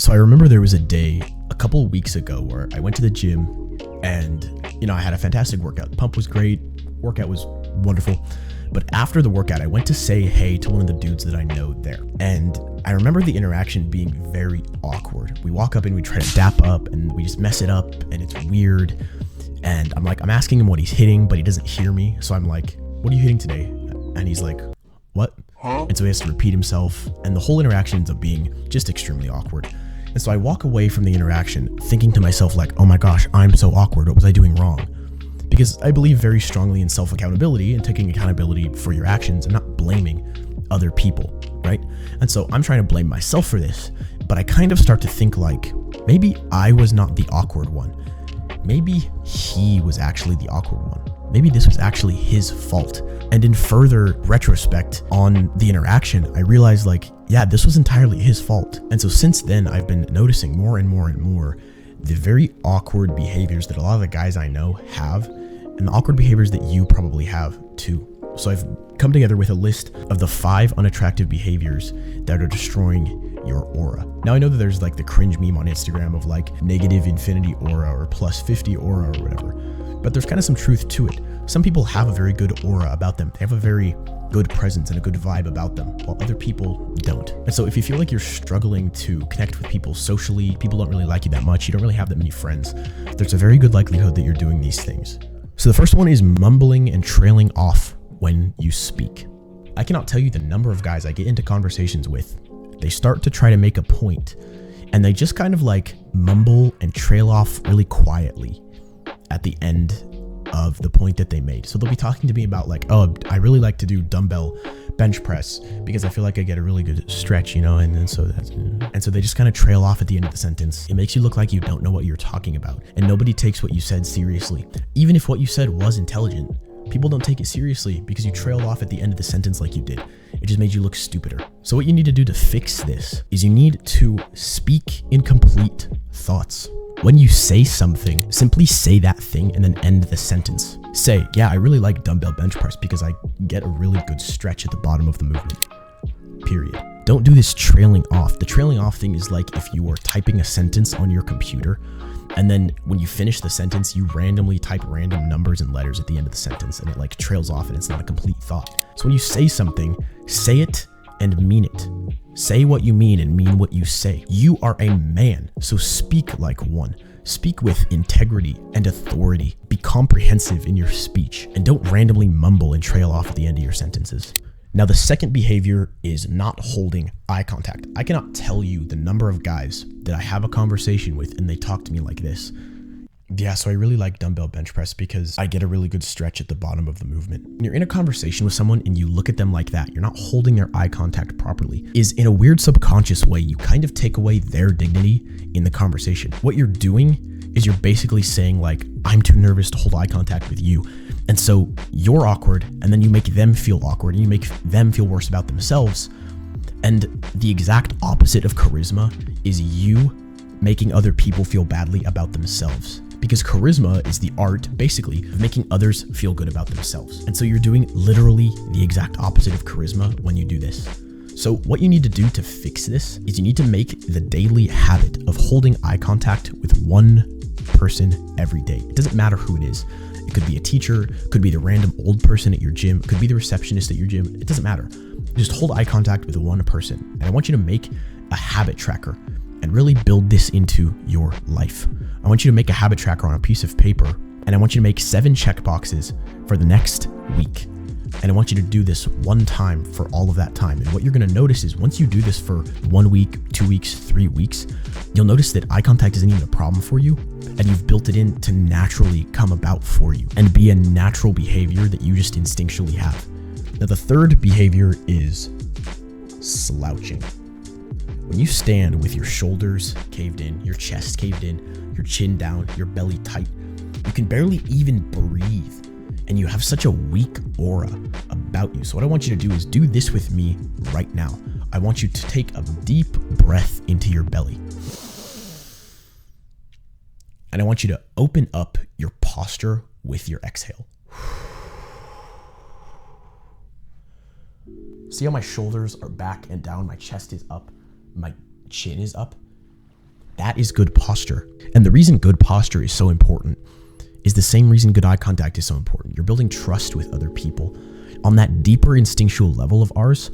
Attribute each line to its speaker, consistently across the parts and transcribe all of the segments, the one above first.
Speaker 1: So I remember there was a day a couple of weeks ago where I went to the gym and, I had a fantastic workout. The pump was great. Workout was wonderful. But after the workout, I went to say hey to one of the dudes that I know there. And I remember the interaction being very awkward. We walk up and we try to dap up and we just mess it up and it's weird. And I'm asking him what he's hitting, but he doesn't hear me. So I'm like, what are you hitting today? And he's like, what? And so he has to repeat himself. And the whole interaction ends up being just extremely awkward. And so I walk away from the interaction thinking to myself like, oh my gosh, I'm so awkward. What was I doing wrong? Because I believe very strongly in self-accountability and taking accountability for your actions and not blaming other people, right? And so I'm trying to blame myself for this, but I kind of start to think like, maybe I was not the awkward one. Maybe he was actually the awkward one. Maybe this was actually his fault. And in further retrospect on the interaction, I realized like, yeah, this was entirely his fault. And so since then, I've been noticing more and more and more the very awkward behaviors that a lot of the guys I know have, and the awkward behaviors that you probably have too. So I've come together with a list of the 5 unattractive behaviors that are destroying your aura. Now I know that there's like the cringe meme on Instagram of like negative infinity aura or plus 50 aura or whatever, but there's kind of some truth to it. Some people have a very good aura about them. They have a very good presence and a good vibe about them, while other people don't. And so if you feel like you're struggling to connect with people socially, people don't really like you that much, you don't really have that many friends, there's a very good likelihood that you're doing these things. So the first one is mumbling and trailing off when you speak. I cannot tell you the number of guys I get into conversations with. They start to try to make a point and they just kind of like mumble and trail off really quietly at the end of the point that they made. So they'll be talking to me about like, oh, I really like to do dumbbell bench press because I feel like I get a really good stretch, and so they just kind of trail off at the end of the sentence. It makes you look like you don't know what you're talking about, and nobody takes what you said seriously. Even if what you said was intelligent, people don't take it seriously because you trailed off at the end of the sentence like you did. It just made you look stupider. So what you need to do to fix this is you need to speak in complete thoughts. When you say something, simply say that thing and then end the sentence. Say, yeah, I really like dumbbell bench press because I get a really good stretch at the bottom of the movement. Period. Don't do this trailing off. The trailing off thing is like if you were typing a sentence on your computer and then when you finish the sentence, you randomly type random numbers and letters at the end of the sentence and it like trails off and it's not a complete thought. So when you say something, say it and mean it. Say what you mean and mean what you say. You are a man, so speak like one. Speak with integrity and authority. Be comprehensive in your speech and don't randomly mumble and trail off at the end of your sentences. Now, the second behavior is not holding eye contact. I cannot tell you the number of guys that I have a conversation with and they talk to me like this. Yeah, so I really like dumbbell bench press because I get a really good stretch at the bottom of the movement. When you're in a conversation with someone and you look at them like that, you're not holding their eye contact properly, is in a weird subconscious way, you kind of take away their dignity in the conversation. What you're doing is you're basically saying like, I'm too nervous to hold eye contact with you. And so you're awkward and then you make them feel awkward and you make them feel worse about themselves. And the exact opposite of charisma is you making other people feel badly about themselves. Because charisma is the art, basically, of making others feel good about themselves. And so you're doing literally the exact opposite of charisma when you do this. So what you need to do to fix this is you need to make the daily habit of holding eye contact with one person every day. It doesn't matter who it is. It could be a teacher, could be the random old person at your gym, could be the receptionist at your gym. It doesn't matter. Just hold eye contact with one person. And I want you to make a habit tracker and really build this into your life. I want you to make a habit tracker on a piece of paper, and I want you to make 7 check boxes for the next week. And I want you to do this one time for all of that time. And what you're going to notice is once you do this for 1 week, 2 weeks, 3 weeks, you'll notice that eye contact isn't even a problem for you. And you've built it in to naturally come about for you and be a natural behavior that you just instinctually have. Now, the third behavior is slouching. When you stand with your shoulders caved in, your chest caved in, your chin down, your belly tight, you can barely even breathe. And you have such a weak aura about you. So what I want you to do is do this with me right now. I want you to take a deep breath into your belly. And I want you to open up your posture with your exhale. See how my shoulders are back and down, my chest is up, my chin is up? That is good posture. And the reason good posture is so important is the same reason good eye contact is so important. You're building trust with other people. On that deeper instinctual level of ours,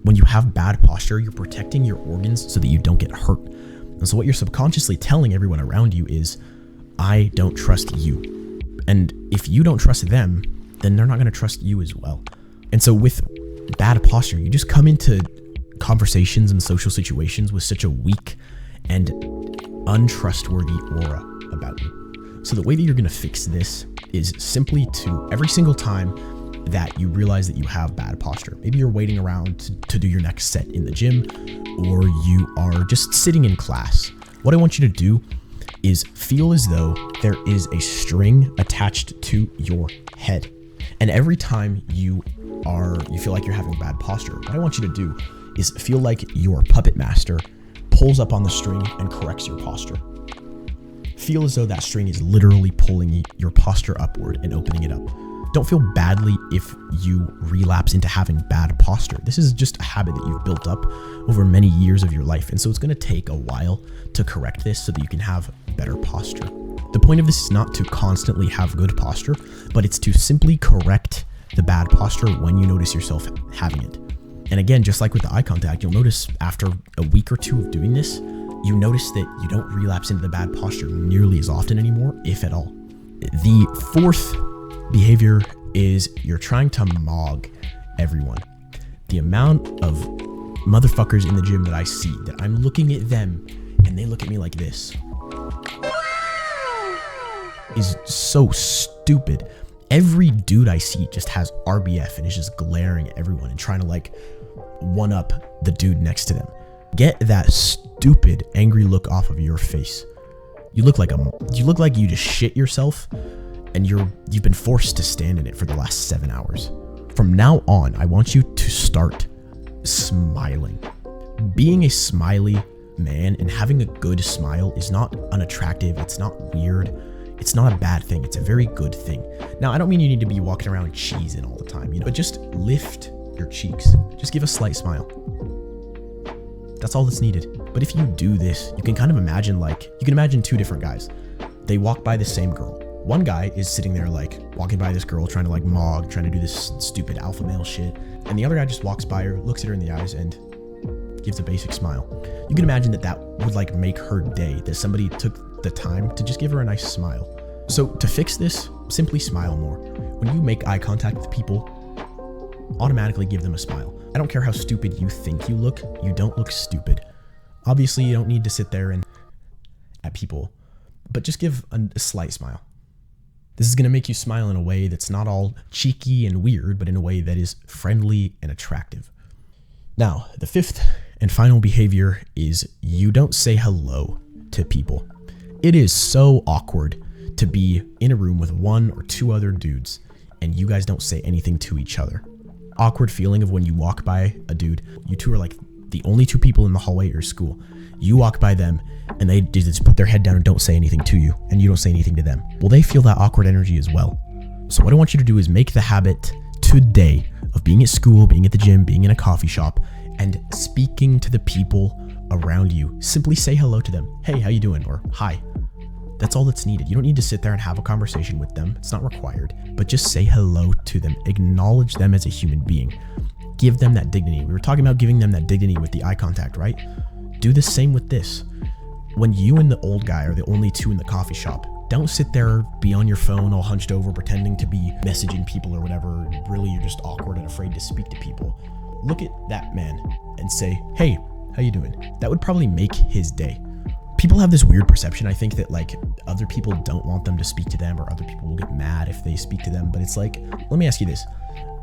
Speaker 1: when you have bad posture, you're protecting your organs so that you don't get hurt. And so what you're subconsciously telling everyone around you is, I don't trust you. And if you don't trust them, then they're not going to trust you as well. And so with bad posture, you just come into conversations and social situations with such a weak and untrustworthy aura about you. So the way that you're going to fix this is simply to, every single time that you realize that you have bad posture, maybe you're waiting around to do your next set in the gym, or you are just sitting in class, what I want you to do is feel as though there is a string attached to your head. And every time you feel like you're having bad posture, what I want you to do is feel like your puppet master pulls up on the string and corrects your posture. Feel as though that string is literally pulling your posture upward and opening it up. Don't feel badly if you relapse into having bad posture. This is just a habit that you've built up over many years of your life. And so it's going to take a while to correct this so that you can have better posture. The point of this is not to constantly have good posture, but it's to simply correct the bad posture when you notice yourself having it. And again, just like with the eye contact, you'll notice after a week or two of doing this, you notice that you don't relapse into the bad posture nearly as often anymore, if at all. The fourth behavior is you're trying to mog everyone. The amount of motherfuckers in the gym that I see, that I'm looking at them and they look at me like this, is so stupid. Every dude I see just has RBF and is just glaring at everyone and trying to like one up the dude next to them. Get that stupid angry look off of your face. You look like you just shit yourself and you've been forced to stand in it for the last 7 hours. From now on, I want you to start smiling. Being a smiley man and having a good smile is not unattractive. It's not weird. It's not a bad thing. It's a very good thing. Now, I don't mean you need to be walking around cheesing all the time, but just lift your cheeks. Just give a slight smile. That's all that's needed. But if you do this, you can kind of imagine two different guys. They walk by the same girl. One guy is sitting there like walking by this girl, trying to like mog, trying to do this stupid alpha male shit. And the other guy just walks by her, looks at her in the eyes and gives a basic smile. You can imagine that would like make her day, that somebody took the time to just give her a nice smile. So to fix this, simply smile more. When you make eye contact with people, automatically give them a smile. I don't care how stupid you think you look, you don't look stupid. Obviously, you don't need to sit there and at people, but just give a slight smile. This is going to make you smile in a way that's not all cheeky and weird, but in a way that is friendly and attractive. Now, the fifth and final behavior is you don't say hello to people. It is so awkward to be in a room with one or two other dudes and you guys don't say anything to each other. Awkward feeling of when you walk by a dude, you two are like the only two people in the hallway or school. You walk by them and they just put their head down and don't say anything to you, and you don't say anything to them. Well, they feel that awkward energy as well. So what I want you to do is make the habit today of being at school, being at the gym, being in a coffee shop, and speaking to the people around you. Simply say hello to them. Hey, how you doing? Or hi. That's all that's needed. You don't need to sit there and have a conversation with them. It's not required, but just say hello to them. Acknowledge them as a human being. Give them that dignity. We were talking about giving them that dignity with the eye contact, right? Do the same with this. When you and the old guy are the only two in the coffee shop, don't sit there, be on your phone all hunched over, pretending to be messaging people or whatever. Really, you're just awkward and afraid to speak to people. Look at that man and say, hey, how you doing? That would probably make his day. People have this weird perception, I think, that like other people don't want them to speak to them or other people will get mad if they speak to them. But it's like, let me ask you this.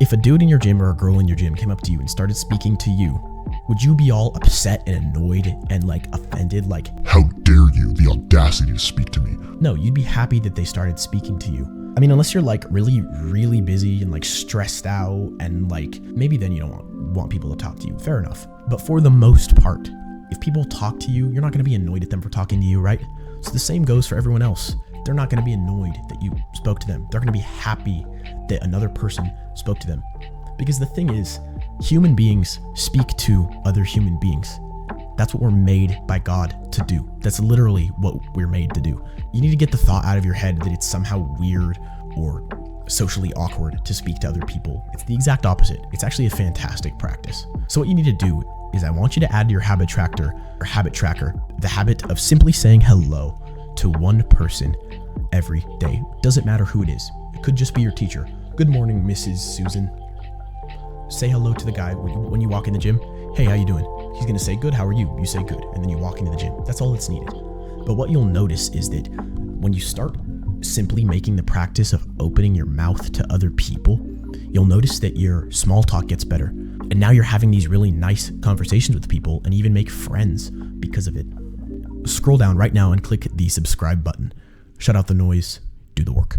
Speaker 1: If a dude in your gym or a girl in your gym came up to you and started speaking to you, would you be all upset and annoyed and like offended? Like,
Speaker 2: how dare you, the audacity to speak to me?
Speaker 1: No, you'd be happy that they started speaking to you. I mean, unless you're like really, really busy and like stressed out and like maybe then you don't want people to talk to you. Fair enough. But for the most part, if people talk to you, you're not going to be annoyed at them for talking to you, right? So the same goes for everyone else. They're not going to be annoyed that you spoke to them. They're going to be happy that another person spoke to them. Because the thing is, human beings speak to other human beings. That's what we're made by God to do. That's literally what we're made to do. You need to get the thought out of your head that it's somehow weird or socially awkward to speak to other people. It's the exact opposite. It's actually a fantastic practice. So what you need to do is I want you to add to your habit tracker the habit of simply saying hello to one person every day. Doesn't matter who it is. It could just be your teacher. Good morning, Mrs. Susan. Say hello to the guy when you walk in the gym. Hey, how you doing? He's going to say, good, how are you? You say good, and then you walk into the gym. That's all that's needed. But what you'll notice is that when you start simply making the practice of opening your mouth to other people, you'll notice that your small talk gets better. And now you're having these really nice conversations with people and even make friends because of it. Scroll down right now and click the subscribe button. Shut out the noise, do the work.